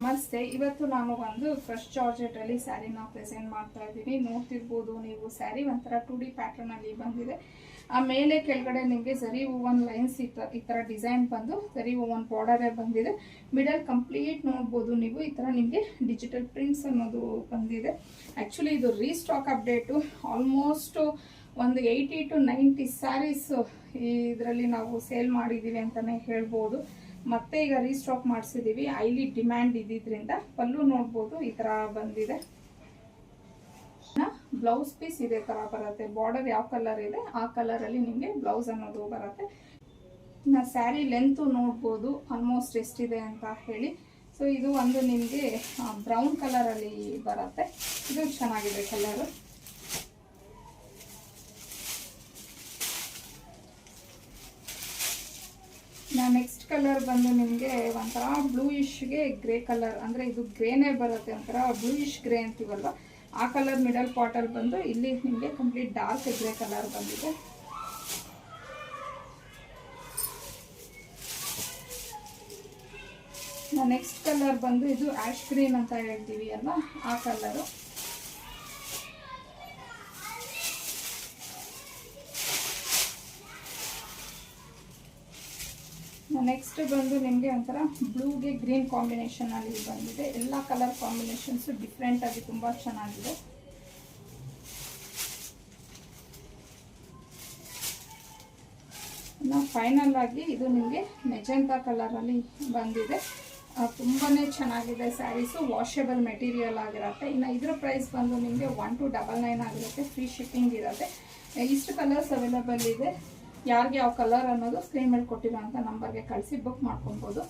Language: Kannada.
ನಮಸ್ತೆ. ಇವತ್ತು ನಾನು ಒಂದು ಫ್ರೆಶ್ ಜಾರ್ಜೆಟ್ ಅಲ್ಲಿ ಸ್ಯಾರಿನ ಪ್ರೆಸೆಂಟ್ ಮಾಡ್ತಾ ಇದ್ದೀನಿ. ನೋಡ್ತಿರ್ಬೋದು ನೀವು, ಸ್ಯಾರಿ ಒಂಥರ 2D ಪ್ಯಾಟರ್ನ್ ಅಲ್ಲಿ ಬಂದಿದೆ. ಆ ಮೇಲೆ ಕೆಳಗಡೆ ನಿಮಗೆ ಜರಿ ಹೂವನ್ ಲೈನ್ಸ್ ಈ ತರ ಡಿಸೈನ್ ಬಂದು ಜರಿ ಹೂವನ್ ಬಾರ್ಡರ್ ಬಂದಿದೆ. ಮಿಡಲ್ ಕಂಪ್ಲೀಟ್ ನೋಡ್ಬೋದು ನೀವು, ಈ ತರ ನಿಮಗೆ ಡಿಜಿಟಲ್ ಪ್ರಿಂಟ್ಸ್ ಅನ್ನೋದು ಬಂದಿದೆ. ಆಕ್ಚುಲಿ ಇದು ರೀಸ್ಟಾಕ್ ಅಪ್ಡೇಟು. ಆಲ್ಮೋಸ್ಟ್ ಒಂದು 80 to 90 ಸ್ಯಾರೀಸ್ ಇದರಲ್ಲಿ ನಾವು ಸೇಲ್ ಮಾಡಿದ್ದೀವಿ ಅಂತಾನೆ ಹೇಳ್ಬೋದು. ಮತ್ತೆ ಈಗ ರೀಸ್ಟಾಕ್ ಮಾಡಿಸಿದೀವಿ. ಹೈಲಿ ಡಿಮ್ಯಾಂಡ್ ಇದ್ದಿದ್ರಿಂದ ಪಲ್ಲು ನೋಡ್ಬೋದು ಈ ತರ ಬಂದಿದೆ. ಬ್ಲೌಸ್ ಪೀಸ್ ಇದೇ ತರ ಬರುತ್ತೆ. ಬಾರ್ಡರ್ ಯಾವ ಕಲರ್ ಇದೆ ಆ ಕಲರ್ ಅಲ್ಲಿ ನಿಮಗೆ ಬ್ಲೌಸ್ ಅನ್ನೋದು ಬರುತ್ತೆ. ಸ್ಯಾರಿ ಲೆಂತ್ ನೋಡ್ಬೋದು ಆಲ್ಮೋಸ್ಟ್ ಎಷ್ಟಿದೆ ಅಂತ ಹೇಳಿ. ಸೊ ಇದು ಒಂದು ನಿಮಗೆ ಬ್ರೌನ್ ಕಲರ್ ಅಲ್ಲಿ ಬರುತ್ತೆ. ಇದು ಚೆನ್ನಾಗಿದೆ ಕಲರ್. ನೆಕ್ಸ್ಟ್ ಕಲರ್ ಬಂದು ನಿಮಗೆ ಒಂಥರ ಬ್ಲೂಯಿಶ್ಗೆ ಗ್ರೇ ಕಲರ್, ಅಂದರೆ ಇದು ಗ್ರೇನೇ ಬರುತ್ತೆ, ಒಂಥರ ಬ್ಲೂಯಿಶ್ ಗ್ರೇ ಅಂತೀವಲ್ವ ಆ ಕಲರ್ ಮಿಡಲ್ ಪಾಟಲ್ಲಿ ಬಂದು ಇಲ್ಲಿ ನಿಮಗೆ ಕಂಪ್ಲೀಟ್ ಡಾರ್ಕ್ ಗ್ರೇ ಕಲರ್ ಬಂದಿದೆ. ನೆಕ್ಸ್ಟ್ ಕಲರ್ ಬಂದು ಇದು ಆಶ್ ಗ್ರೀನ್ ಅಂತ ಹೇಳ್ತೀವಿ ಅಲ್ವಾ ಆ ಕಲರು. ನೆಕ್ಸ್ಟ್ ಬಂದು ನಿಮಗೆ ಒಂಥರ ಬ್ಲೂಗೆ ಗ್ರೀನ್ ಕಾಂಬಿನೇಷನ್ ಅಲ್ಲಿ ಬಂದಿದೆ. ಎಲ್ಲ ಕಲರ್ ಕಾಂಬಿನೇಷನ್ಸ್ ಡಿಫ್ರೆಂಟ್ ಆಗಿ ತುಂಬಾ ಚೆನ್ನಾಗಿದೆ. ಫೈನಲ್ ಆಗಿ ಇದು ನಿಮಗೆ ಮೆಜೆಂಟಾ ಕಲರ್ ಅಲ್ಲಿ ಬಂದಿದೆ. ತುಂಬಾನೇ ಚೆನ್ನಾಗಿದೆ ಸ್ಯಾರೀಸು. ವಾಷೇಬಲ್ ಮೆಟೀರಿಯಲ್ ಆಗಿರುತ್ತೆ. ಇನ್ನು ಇದ್ರ ಪ್ರೈಸ್ ಬಂದು ನಿಮಗೆ 1299 ಆಗಿರುತ್ತೆ. ಫ್ರೀ ಶಿಪ್ಪಿಂಗ್ ಇರುತ್ತೆ. ಇಷ್ಟು ಕಲರ್ಸ್ ಅವೈಲೇಬಲ್ ಇದೆ. ಯಾರಿಗೆ ಯಾವ ಕಲರ್ ಅನ್ನೋದು ಸ್ಕ್ರೀನ್ ಮೇಲೆ ಕೊಟ್ಟಿರೋಂಥ ನಂಬರ್ಗೆ ಕಳಿಸಿ ಬುಕ್ ಮಾಡ್ಕೊಬೋದು.